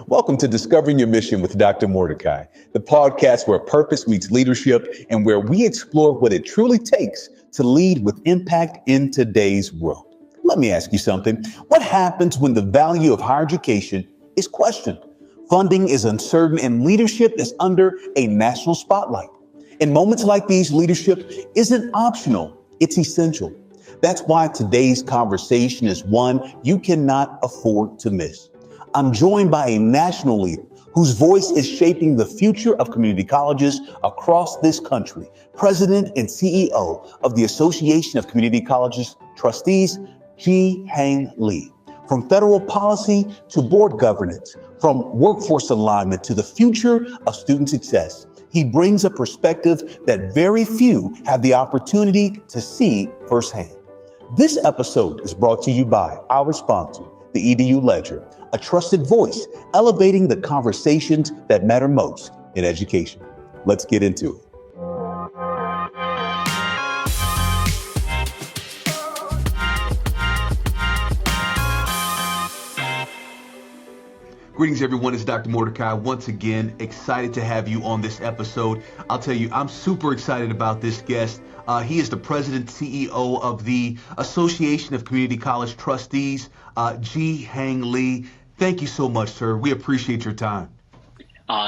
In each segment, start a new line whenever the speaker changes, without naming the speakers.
Welcome to Discovering Your Mission with Dr. Mordecai, the podcast where purpose meets leadership and where we explore what it truly takes to lead with impact in today's world. Let me ask you something. What happens when the value of higher education is questioned? Funding is uncertain and leadership is under a national spotlight. In moments like these, leadership isn't optional, it's essential. That's why today's conversation is one you cannot afford to miss. I'm joined by a national leader whose voice is shaping the future of community colleges across this country, President and CEO of the Association of Community Colleges Trustees, Jee Hang Lee. From federal policy to board governance, from workforce alignment to the future of student success, he brings a perspective that very few have the opportunity to see firsthand. This episode is brought to you by our sponsor, the EDU Ledger, a trusted voice elevating the conversations that matter most in education. Let's get into it. Greetings, everyone. It's Dr. Mordecai. Once again, excited to have you on this episode. I'll tell you, I'm super excited about this guest. He is the president, CEO of the Association of Community College Trustees, Jee Hang Lee. Thank you so much, sir. We appreciate your time.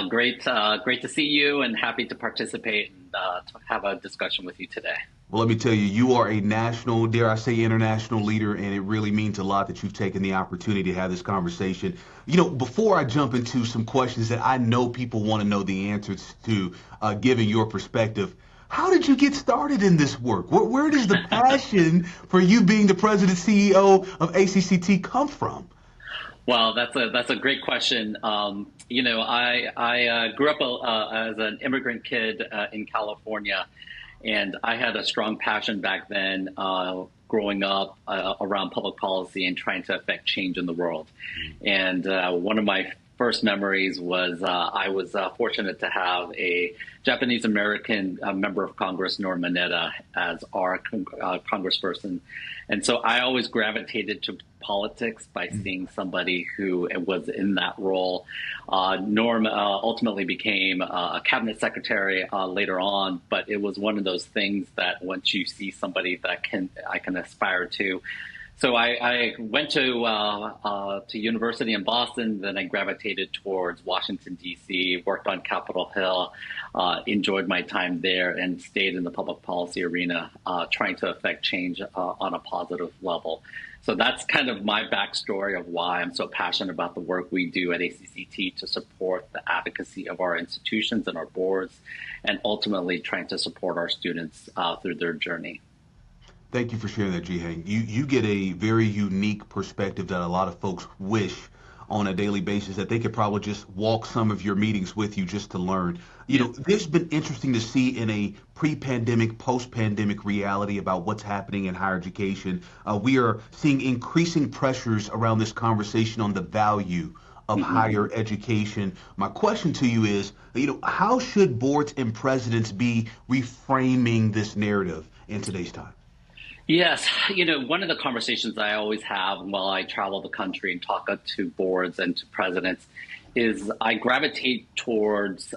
Great to see you and happy to participate and to have a discussion with you today.
Well, let me tell you, you are a national, dare I say, international leader, and it really means a lot that you've taken the opportunity to have this conversation. You know, before I jump into some questions that I know people want to know the answers to, given your perspective, how did you get started in this work? Where does the passion for you being the president, CEO of ACCT come from?
Well, that's a great question. You know, I grew up as an immigrant kid in California, and I had a strong passion back then growing up around public policy and trying to affect change in the world. And one of my first memories was I was fortunate to have a Japanese American member of Congress, Norm Mineta, as our congressperson. And so I always gravitated to politics by seeing somebody who was in that role. Norm ultimately became a cabinet secretary later on, but it was one of those things that once you see somebody that I can aspire to. So I went to university in Boston, then I gravitated towards Washington, D.C., worked on Capitol Hill, enjoyed my time there, and stayed in the public policy arena, trying to affect change on a positive level. So that's kind of my backstory of why I'm so passionate about the work we do at ACCT to support the advocacy of our institutions and our boards, and ultimately trying to support our students through their journey.
Thank you for sharing that, Jee Hang. You get a very unique perspective that a lot of folks wish on a daily basis that they could probably just walk some of your meetings with you just to learn. You know, this has been interesting to see in a pre-pandemic, post-pandemic reality about what's happening in higher education. We are seeing increasing pressures around this conversation on the value of higher education. My question to you is, you know, how should boards and presidents be reframing this narrative in today's time?
Yes. You know, one of the conversations I always have while I travel the country and talk to boards and to presidents is I gravitate towards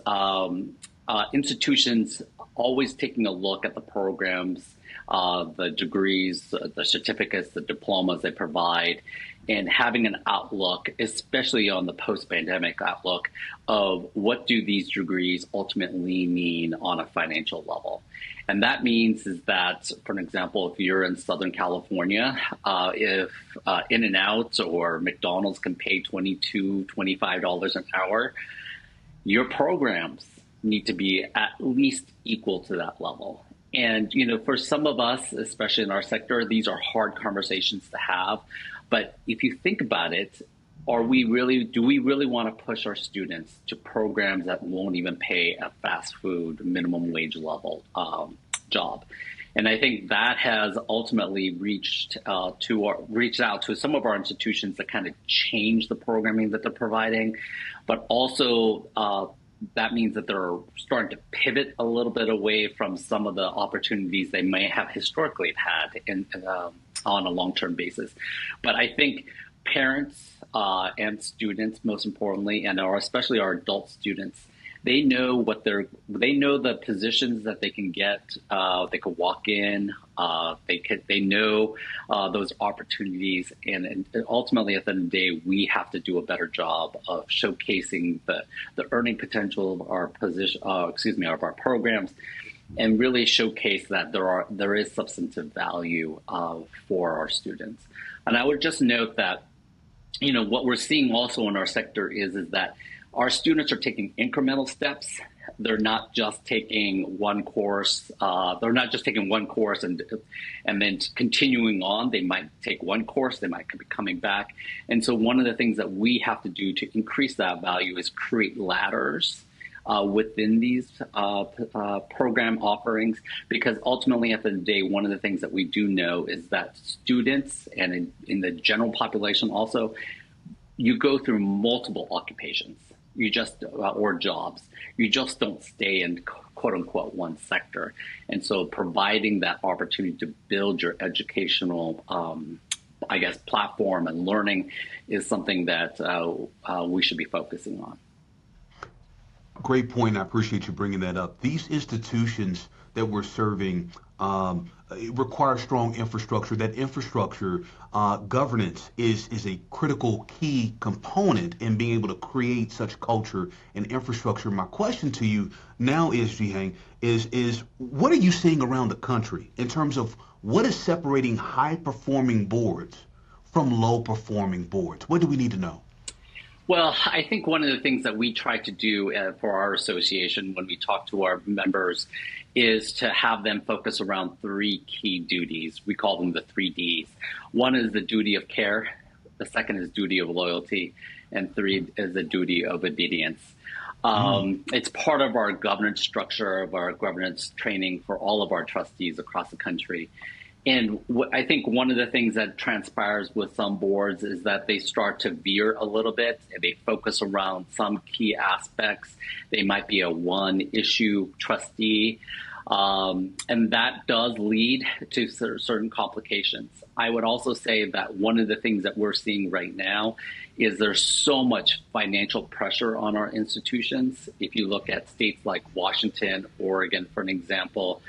institutions always taking a look at the programs, the degrees, the certificates, the diplomas they provide, and having an outlook, especially on the post-pandemic outlook, of what do these degrees ultimately mean on a financial level. And that means is that, for an example, if you're in Southern California, if In-N-Out or McDonald's can pay $22, $25 an hour, your programs need to be at least equal to that level. And, you know, for some of us, especially in our sector, these are hard conversations to have. But if you think about it, do we really want to push our students to programs that won't even pay a fast food minimum wage level job? And I think that has ultimately reached out to some of our institutions that kind of change the programming that they're providing, but also that means that they're starting to pivot a little bit away from some of the opportunities they may have historically had on a long-term basis. But I think parents and students, most importantly, and especially our adult students, they know they know the positions that they can get. They could walk in. They know those opportunities, and ultimately, at the end of the day, we have to do a better job of showcasing the earning potential of our position. Of our programs, and really showcase that there is substantive value for our students. And I would just note that, what we're seeing also in our sector is that our students are taking incremental steps. They're not just taking one course. They're not just taking one course and then continuing on. They might take one course. They might be coming back. And so one of the things that we have to do to increase that value is create ladders within these program offerings, because ultimately at the end of the day, one of the things that we do know is that students, and in the general population also, you go through multiple occupations, or jobs. You just don't stay in quote unquote one sector. And so providing that opportunity to build your educational platform and learning is something that we should be focusing on.
Great point. I appreciate you bringing that up. These institutions that we're serving require strong infrastructure. That infrastructure, governance is a critical key component in being able to create such culture and infrastructure. My question to you now is, Jee Hang, is what are you seeing around the country in terms of what is separating high-performing boards from low-performing boards? What do we need to know?
Well, I think one of the things that we try to do for our association when we talk to our members is to have them focus around three key duties. We call them the 3 Ds. One is the duty of care. The second is duty of loyalty. And 3 is the duty of obedience. It's part of our governance structure, of our governance training for all of our trustees across the country. And I think one of the things that transpires with some boards is that they start to veer a little bit, and they focus around some key aspects. They might be a one-issue trustee, and that does lead to certain complications. I would also say that one of the things that we're seeing right now is there's so much financial pressure on our institutions. If you look at states like Washington, Oregon, for an example,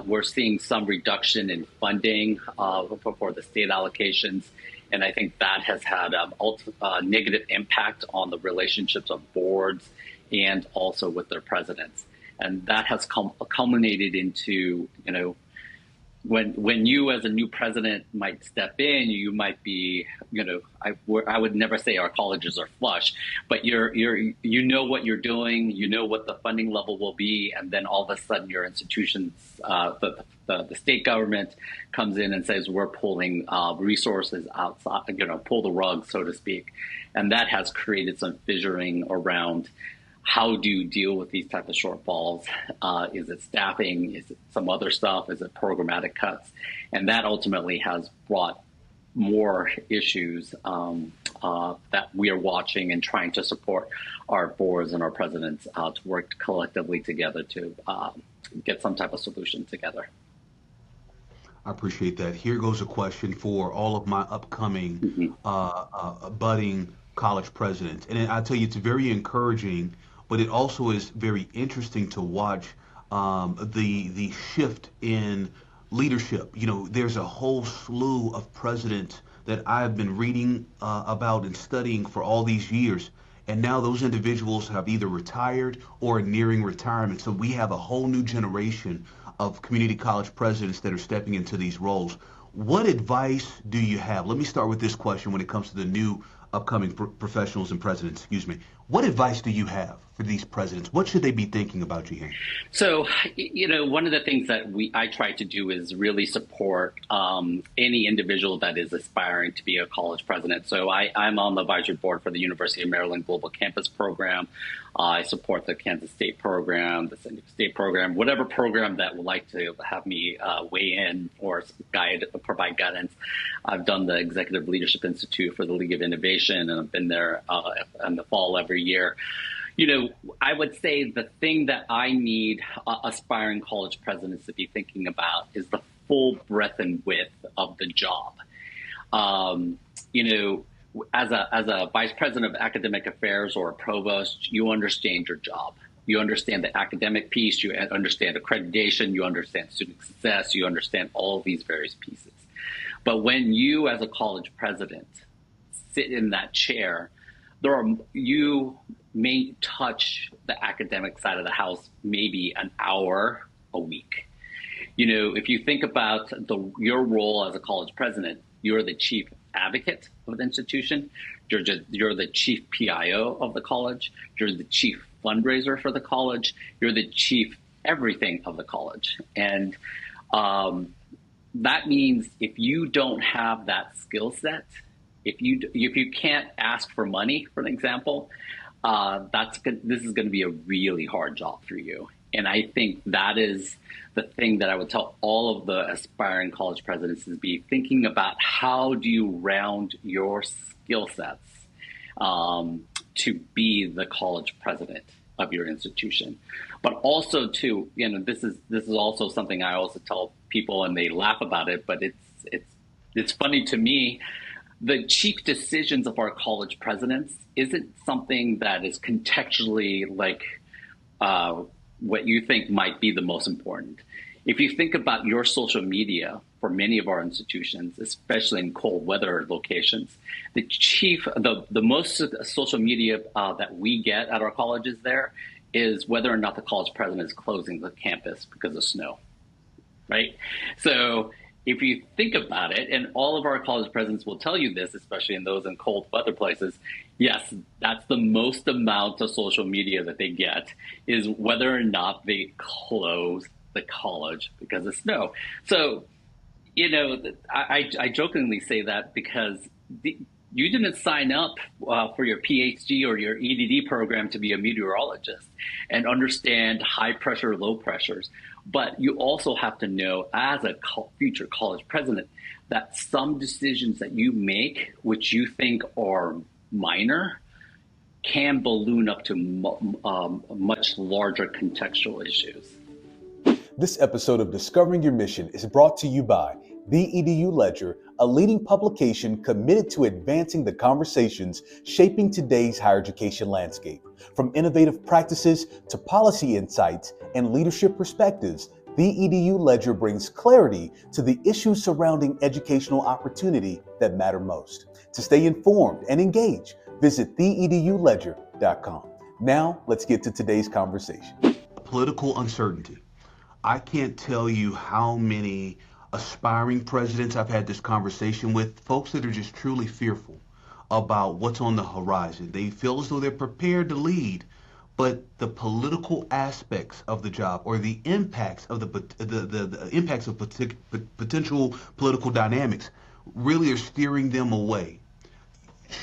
we're seeing some reduction in funding for the state allocations, and I think that has had a negative impact on the relationships of boards and also with their presidents. And that has culminated into, when you as a new president might step in, you might be, I would never say our colleges are flush, but you know what you're doing, you know what the funding level will be, and then all of a sudden your institutions, the state government comes in and says we're pulling resources outside, pull the rug, so to speak, and that has created some fissuring around. How do you deal with these type of shortfalls? Is it staffing? Is it some other stuff? Is it programmatic cuts? And that ultimately has brought more issues that we are watching and trying to support our boards and our presidents to work collectively together to get some type of solution together.
I appreciate that. Here goes a question for all of my upcoming budding college presidents. And I tell you, it's very encouraging, but it also is very interesting to watch the shift in leadership. There's a whole slew of presidents that I've been reading about and studying for all these years. And now those individuals have either retired or are nearing retirement. So we have a whole new generation of community college presidents that are stepping into these roles. What advice do you have? Let me start with this question when it comes to the new upcoming professionals and presidents, What advice do you have for these presidents? What should they be thinking about, Jee Hang?
So, one of the things that I try to do is really support any individual that is aspiring to be a college president. So I'm on the advisory board for the University of Maryland Global Campus Program. I support the Kansas State program, the San Diego State program, whatever program that would like to have me weigh in or provide guidance. I've done the Executive Leadership Institute for the League of Innovation, and I've been there in the fall every year. I would say the thing that I need aspiring college presidents to be thinking about is the full breadth and width of the job. as a vice president of academic affairs or a provost, you understand your job. You understand the academic piece, you understand accreditation, you understand student success, you understand all of these various pieces. But when you, as a college president, sit in that chair, you may touch the academic side of the house maybe an hour a week. If you think about your role as a college president, you're the chief advocate of the institution. You're the chief PIO of the college. You're the chief fundraiser for the college. You're the chief everything of the college. And that means if you don't have that skill set, if you can't ask for money, for an example, this is going to be a really hard job for you. And I think that is the thing that I would tell all of the aspiring college presidents is be thinking about how do you round your skill sets to be the college president of your institution. But also too, this is also something I also tell people and they laugh about it, but it's funny to me. The chief decisions of our college presidents isn't something that is contextually like what you think might be the most important. If you think about your social media for many of our institutions, especially in cold weather locations, the most social media that we get at our colleges there is whether or not the college president is closing the campus because of snow, right? So if you think about it, and all of our college presidents will tell you this, especially in those in cold weather places, yes, that's the most amount of social media that they get is whether or not they close the college because of snow. So, I jokingly say that because you didn't sign up for your PhD or your EDD program to be a meteorologist and understand high pressure, low pressures. But you also have to know as a future college president that some decisions that you make, which you think are minor, can balloon up to much larger contextual issues.
This episode of Discovering Your Mission is brought to you by The EDU Ledger, a leading publication committed to advancing the conversations shaping today's higher education landscape. From innovative practices to policy insights and leadership perspectives, The EDU Ledger brings clarity to the issues surrounding educational opportunity that matter most. To stay informed and engaged, visit theeduledger.com. Now, let's get to today's conversation.
Political uncertainty. I can't tell you how many aspiring presidents I've had this conversation with, folks that are just truly fearful about what's on the horizon. They feel as though they're prepared to lead, but the political aspects of the job or the impacts of the impacts of potential political dynamics really are steering them away.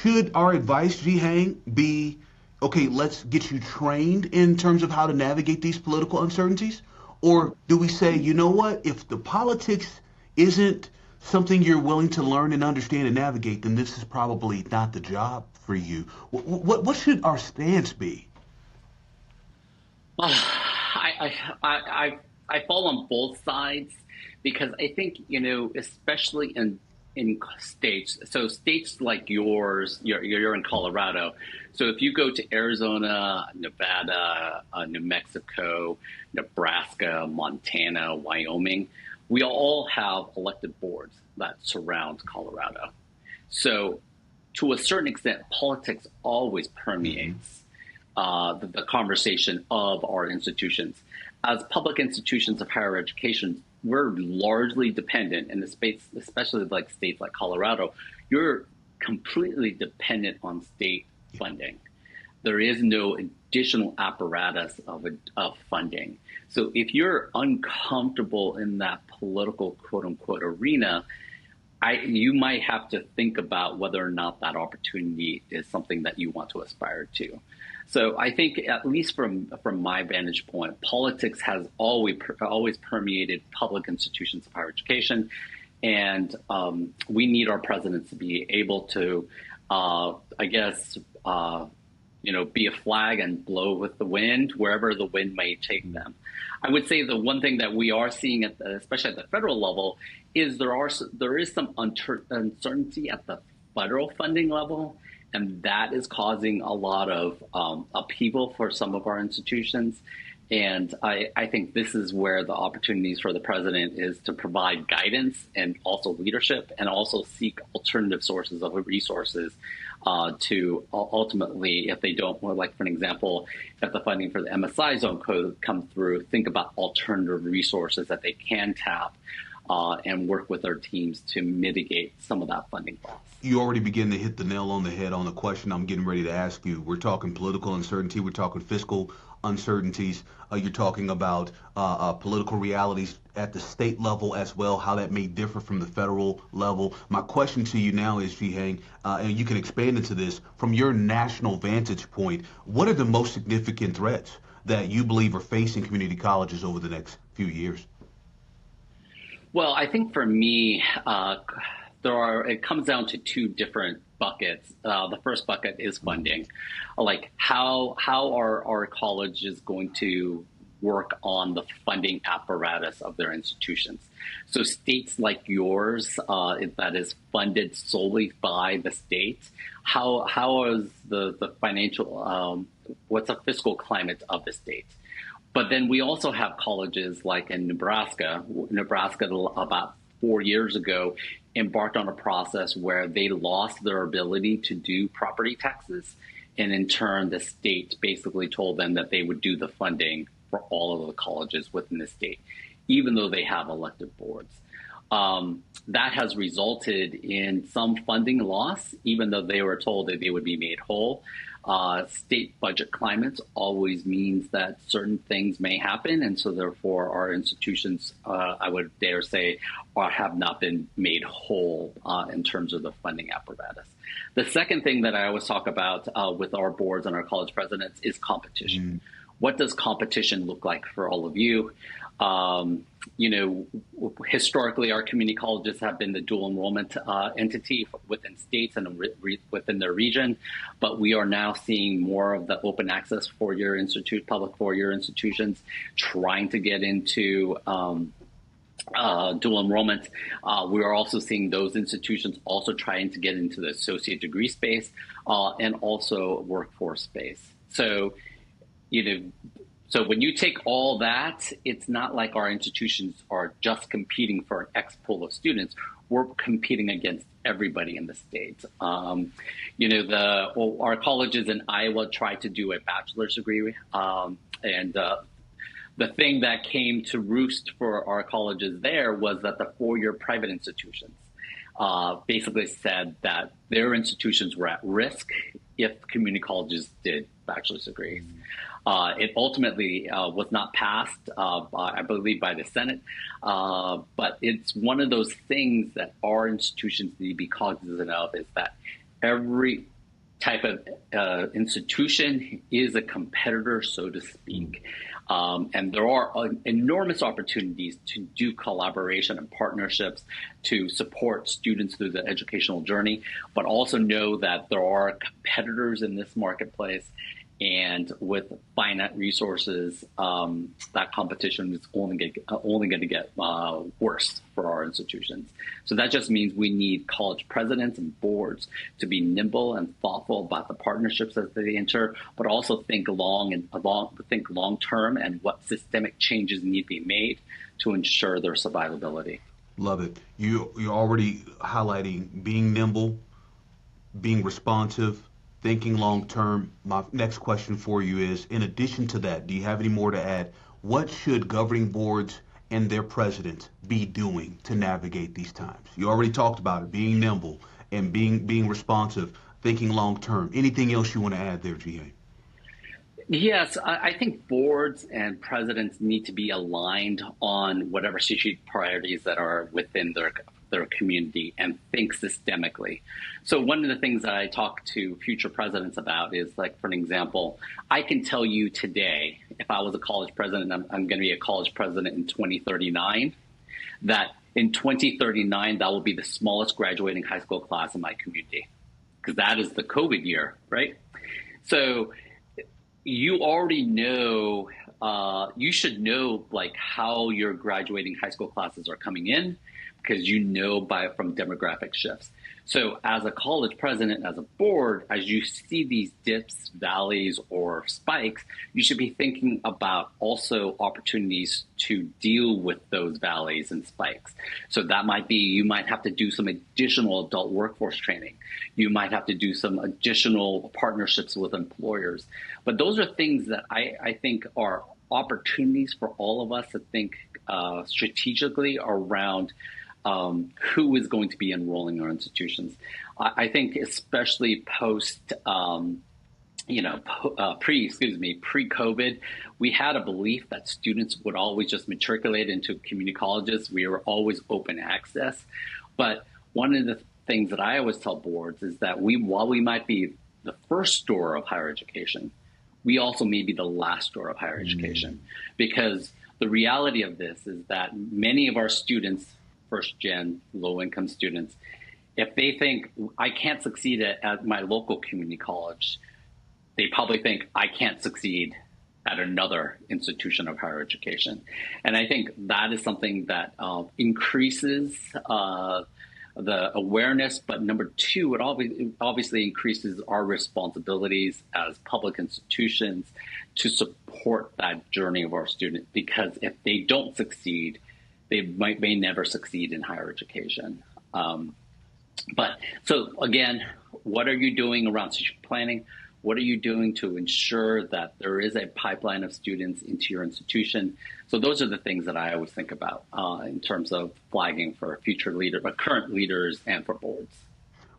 Should our advice, Jee Hang, be, okay, let's get you trained in terms of how to navigate these political uncertainties? Or do we say, you know what, if the politics isn't something you're willing to learn and understand and navigate, then this is probably not the job for you. What should our stance be?
I fall on both sides because I think, especially in states, so states like yours, you're in Colorado. So if you go to Arizona, Nevada, New Mexico, Nebraska, Montana, Wyoming, we all have elected boards that surround Colorado. So to a certain extent, politics always permeates the conversation of our institutions. As public institutions of higher education, we're largely dependent in the space, especially like states like Colorado, you're completely dependent on state funding. There is no additional apparatus of funding. So if you're uncomfortable in that political quote unquote arena, you might have to think about whether or not that opportunity is something that you want to aspire to. So I think, at least from my vantage point, politics has always permeated public institutions of higher education, and we need our presidents to be able to, be a flag and blow with the wind wherever the wind may take them. I would say the one thing that we are seeing, especially at the federal level, is there is some uncertainty at the federal funding level, and that is causing a lot of upheaval for some of our institutions. And I think this is where the opportunities for the president is to provide guidance and also leadership, and also seek alternative sources of resources to ultimately, if they don't, like for an example, if the funding for the MSI zone code come through, think about alternative resources that they can tap and work with their teams to mitigate some of that funding loss.
You already begin to hit the nail on the head on the question I'm getting ready to ask you. We're talking political uncertainty. We're talking fiscal uncertainties. You're talking about political realities at the state level as well, how that may differ from the federal level. My question to you now is, Jee Hang, and you can expand into this, from your national vantage point, what are the most significant threats that you believe are facing community colleges over the next few years?
Well, I think for me, it comes down to two different buckets. The first bucket is funding. Like how are our colleges going to work on the funding apparatus of their institutions? So states like yours, that is funded solely by the state, how is the financial, what's the fiscal climate of the state? But then we also have colleges like in Nebraska. Nebraska, about 4 years ago, embarked on a process where they lost their ability to do property taxes. And in turn, the state basically told them that they would do the funding for all of the colleges within the state, even though they have elected boards. That has resulted in some funding loss, even though they were told that they would be made whole. State budget climates always means that certain things may happen, and so therefore our institutions, I would dare say, have not been made whole in terms of the funding apparatus. The second thing that I always talk about with our boards and our college presidents is competition. What does competition look like for all of you? Historically, our community colleges have been the dual enrollment entity within states and within their region, but we are now seeing more of the open access public four-year institutions trying to get into dual enrollment. We are also seeing those institutions also trying to get into the associate degree space and also workforce space. So when you take all that, it's not like our institutions are just competing for an X pool of students. We're competing against everybody in the state. Our colleges in Iowa try to do a bachelor's degree, and the thing that came to roost for our colleges there was that the four-year private institutions basically said that their institutions were at risk if community colleges did bachelor's degrees. It ultimately was not passed, I believe, by the Senate, but it's one of those things that our institutions need to be cognizant of, is that every type of institution is a competitor, so to speak. And there are enormous opportunities to do collaboration and partnerships to support students through the educational journey, but also know that there are competitors in this marketplace. And with finite resources, that competition is only going to get worse for our institutions. So that just means we need college presidents and boards to be nimble and thoughtful about the partnerships that they enter, but also think long term and what systemic changes need to be made to ensure their survivability.
Love it. You're already highlighting being nimble, being responsive, thinking long term. My next question for you is, in addition to that, do you have any more to add? What should governing boards and their presidents be doing to navigate these times? You already talked about it, being nimble and being responsive, thinking long term. Anything else you want to add there, Jee Hang?
Yes, I think boards and presidents need to be aligned on whatever strategic priorities that are within their community and think systemically. So one of the things that I talk to future presidents about is, like, for an example, I can tell you today, if I was a college president, I'm going to be a college president in 2039, that in 2039, that will be the smallest graduating high school class in my community, because that is the COVID year, right? So you already know, you should know, like, how your graduating high school classes are coming in, because you know from demographic shifts. So as a college president, as a board, as you see these dips, valleys, or spikes, you should be thinking about also opportunities to deal with those valleys and spikes. So that might be, you might have to do some additional adult workforce training. You might have to do some additional partnerships with employers. But those are things that I think are opportunities for all of us to think strategically around who is going to be enrolling in our institutions. I think especially pre-COVID, we had a belief that students would always just matriculate into community colleges. We were always open access. But one of the things that I always tell boards is that while we might be the first door of higher education, we also may be the last door of higher education, because the reality of this is that many of our students, first-gen, low-income students, if they think, I can't succeed at my local community college, they probably think, I can't succeed at another institution of higher education. And I think that is something that increases the awareness, but number two, it obviously increases our responsibilities as public institutions to support that journey of our students, because if they don't succeed, they may never succeed in higher education. But so again, what are you doing around strategic planning? What are you doing to ensure that there is a pipeline of students into your institution? So those are the things that I always think about in terms of flagging for future leaders, but current leaders, and for boards.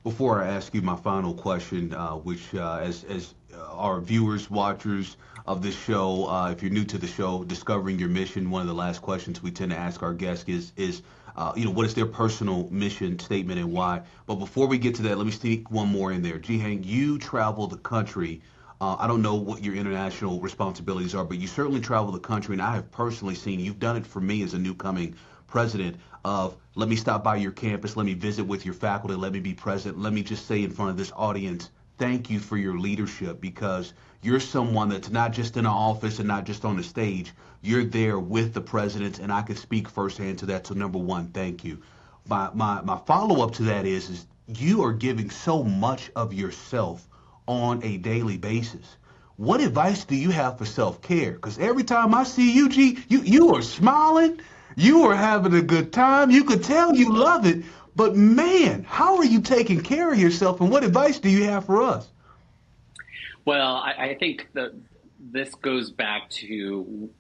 Before I ask you my final question, which as our viewers, watchers of this show, if you're new to the show, Discovering Your Mission, one of the last questions we tend to ask our guests is what is their personal mission statement and why? But before we get to that, let me sneak one more in there. Jee Hang, you travel the country. I don't know what your international responsibilities are, but you certainly travel the country, and I have personally seen, you've done it for me as a new coming president, of let me stop by your campus, let me visit with your faculty, let me be present, let me just say in front of this audience, thank you for your leadership, because you're someone that's not just in an office and not just on the stage. You're there with the presidents, and I can speak firsthand to that. So number one, thank you. My follow-up to that is you are giving so much of yourself on a daily basis. What advice do you have for self-care? Because every time I see you, G, you are smiling, you are having a good time, you could tell you love it, but man, how are you taking care of yourself, and what advice do you have for us?
Well, I think that this goes back to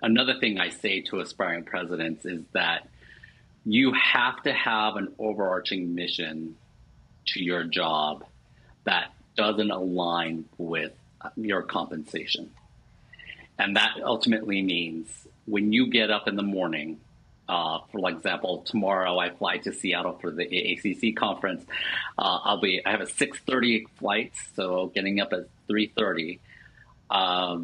another thing I say to aspiring presidents is that you have to have an overarching mission to your job that doesn't align with your compensation. And that ultimately means when you get up in the morning, for example, tomorrow I fly to Seattle for the ACCT conference. I have a 6:30 flight, so getting up at 3:30. How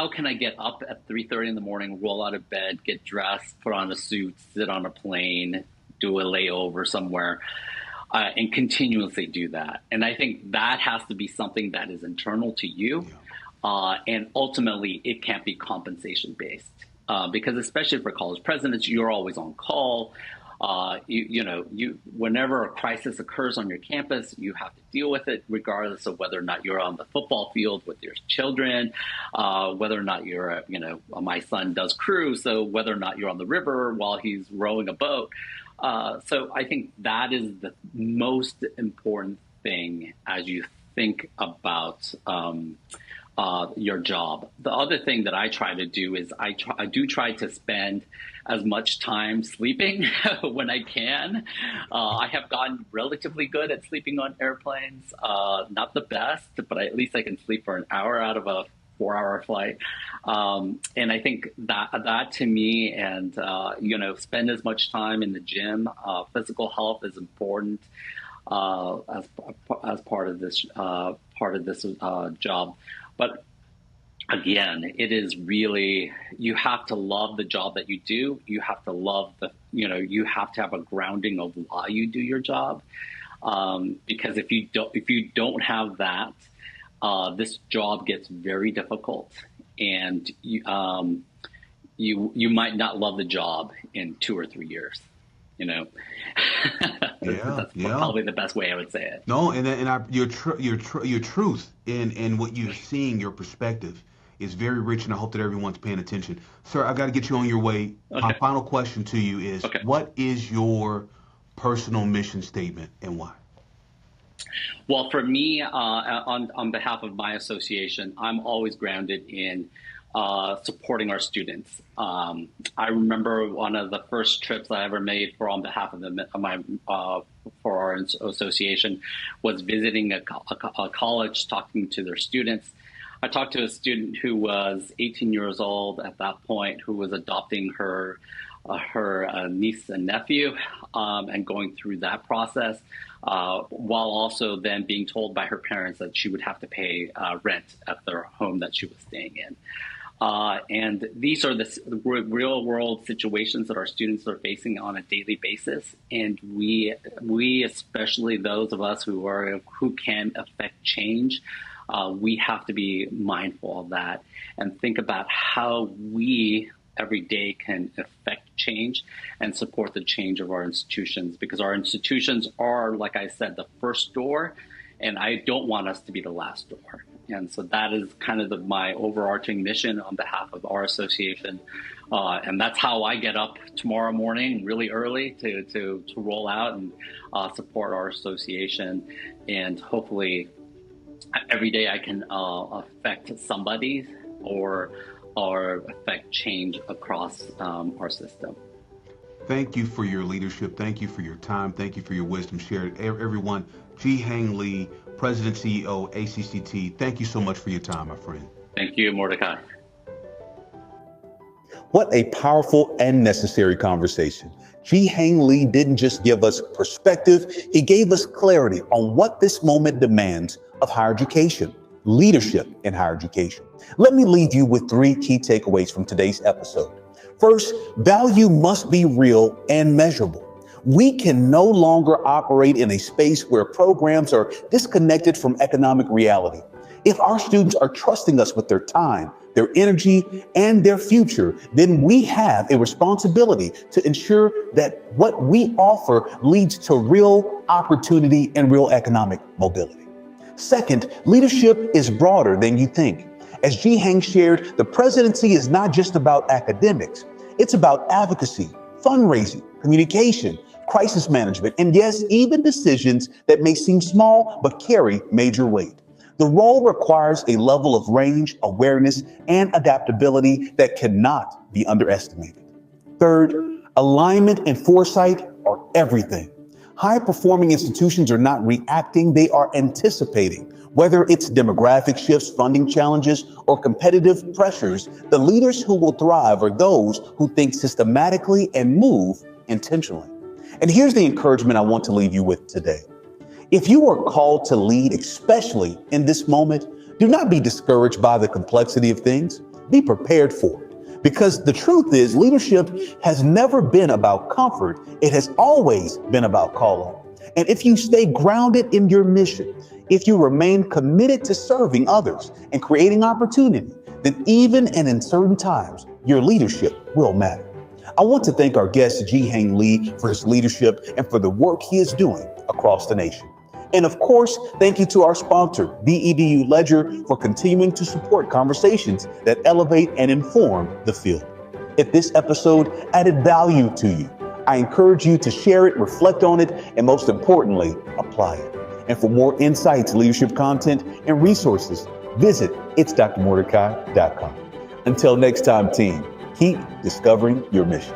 can I get up at 3:30 in the morning, roll out of bed, get dressed, put on a suit, sit on a plane, do a layover somewhere, and continuously do that? And I think that has to be something that is internal to you. And ultimately, it can't be compensation based. Because especially for college presidents, you're always on call. Whenever a crisis occurs on your campus, you have to deal with it, regardless of whether or not you're on the football field with your children, whether or not you're, my son does crew, so whether or not you're on the river while he's rowing a boat. So I think that is the most important thing as you think about your job. The other thing that I try to do is I do try to spend as much time sleeping when I can. I have gotten relatively good at sleeping on airplanes. Not the best, but at least I can sleep for an hour out of a 4-hour flight. And I think that to me, and spend as much time in the gym. Physical health is important as part of this job. But again, it is really, you have to love the job that you do. You have to love you have to have a grounding of why you do your job. Because if you don't have that, this job gets very difficult, and you might not love the job in 2 or 3 years. You know, that's probably the best way I would say it.
No, your truth and what you're seeing, your perspective is very rich, and I hope that everyone's paying attention. Sir, I got to get you on your way.
Okay.
My final question to you is, what is your personal mission statement and why?
Well, for me, on behalf of my association, I'm always grounded in supporting our students. I remember one of the first trips I ever made on behalf of for our association was visiting a college, talking to their students. I talked to a student who was 18 years old at that point, who was adopting her niece and nephew, and going through that process, while also then being told by her parents that she would have to pay rent at their home that she was staying in. And these are the real world situations that our students are facing on a daily basis. And we especially those of us who can affect change, we have to be mindful of that and think about how we every day can affect change and support the change of our institutions, because our institutions are, like I said, the first door, and I don't want us to be the last door. And so that is kind of my overarching mission on behalf of our association. And that's how I get up tomorrow morning really early to roll out and support our association. And hopefully every day I can affect somebody or affect change across our system.
Thank you for your leadership. Thank you for your time. Thank you for your wisdom shared. Everyone, Jee Hang Lee, President, CEO, ACCT, thank you so much for your time, my friend.
Thank you, Mordecai.
What a powerful and necessary conversation. Jee Hang Lee didn't just give us perspective, he gave us clarity on what this moment demands of higher education, leadership in higher education. Let me leave you with 3 key takeaways from today's episode. First, value must be real and measurable. We can no longer operate in a space where programs are disconnected from economic reality. If our students are trusting us with their time, their energy, and their future, then we have a responsibility to ensure that what we offer leads to real opportunity and real economic mobility. Second, leadership is broader than you think. As Jee Hang shared, the presidency is not just about academics. It's about advocacy, fundraising, communication, crisis management, and yes, even decisions that may seem small but carry major weight. The role requires a level of range, awareness, and adaptability that cannot be underestimated. Third, alignment and foresight are everything. High-performing institutions are not reacting, they are anticipating. Whether it's demographic shifts, funding challenges, or competitive pressures, the leaders who will thrive are those who think systematically and move intentionally. And here's the encouragement I want to leave you with today. If you are called to lead, especially in this moment, do not be discouraged by the complexity of things. Be prepared for it. Because the truth is, leadership has never been about comfort. It has always been about calling. And if you stay grounded in your mission, if you remain committed to serving others and creating opportunity, then even in uncertain times, your leadership will matter. I want to thank our guest, Jee Hang Lee, for his leadership and for the work he is doing across the nation. And of course, thank you to our sponsor, BEDU Ledger, for continuing to support conversations that elevate and inform the field. If this episode added value to you, I encourage you to share it, reflect on it, and most importantly, apply it. And for more insights, leadership content, and resources, visit itsdrmordecai.com. Until next time, team, keep discovering your mission.